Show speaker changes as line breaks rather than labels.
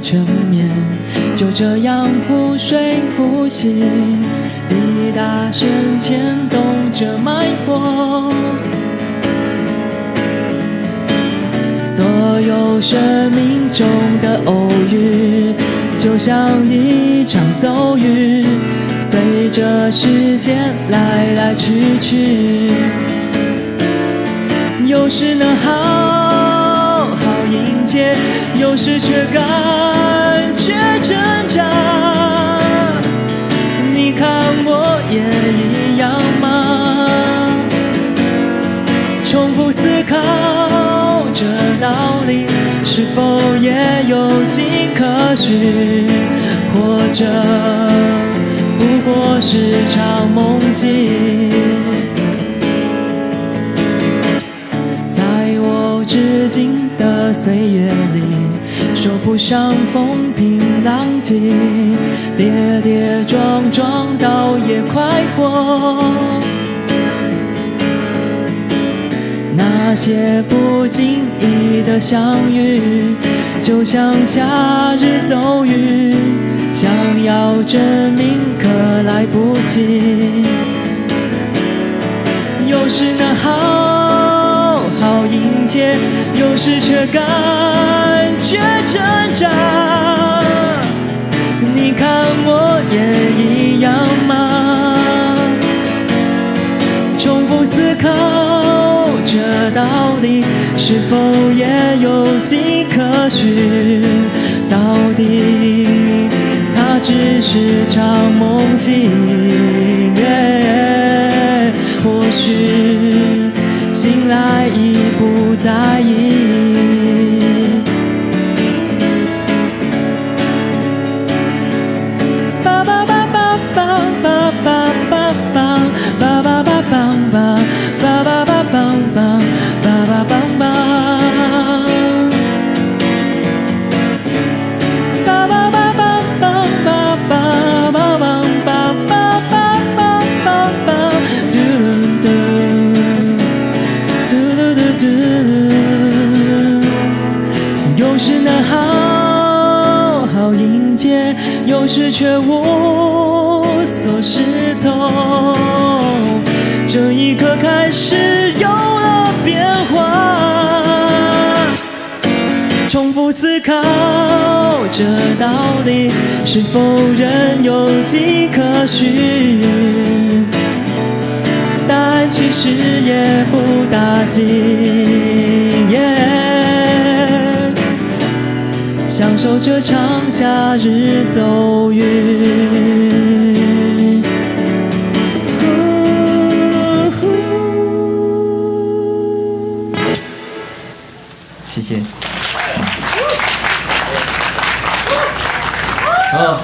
缠绵，就这样忽睡忽醒，抵达身前动着脉搏。所有生命中的偶遇，就像一场骤雨，随着时间来来去去。有时能好好迎接，有时却感觉挣扎。你看我也一样吗？重复思考这道理，是否也有迹可循？或者不过是场梦境？在我至今的岁月里，说不上风平浪静，跌跌撞撞倒也快活。那些不经意的相遇，就像夏日骤雨，想要证明可来不及。有时能好好迎接，有时却感觉挣扎。你看我也一样吗？重复思考这道理，是否也有迹可循？到底它只是场梦境，或许醒来已不在意。吧吧吧吧吧吧吧吧吧吧吧吧吧吧吧吧吧吧吧。有时能好好迎接，有时却无所适从。这一刻开始有了变化，重复思考这道理，是否仍有迹可循？答案其实也不大惊。享受这场夏日骤雨。谢谢。好。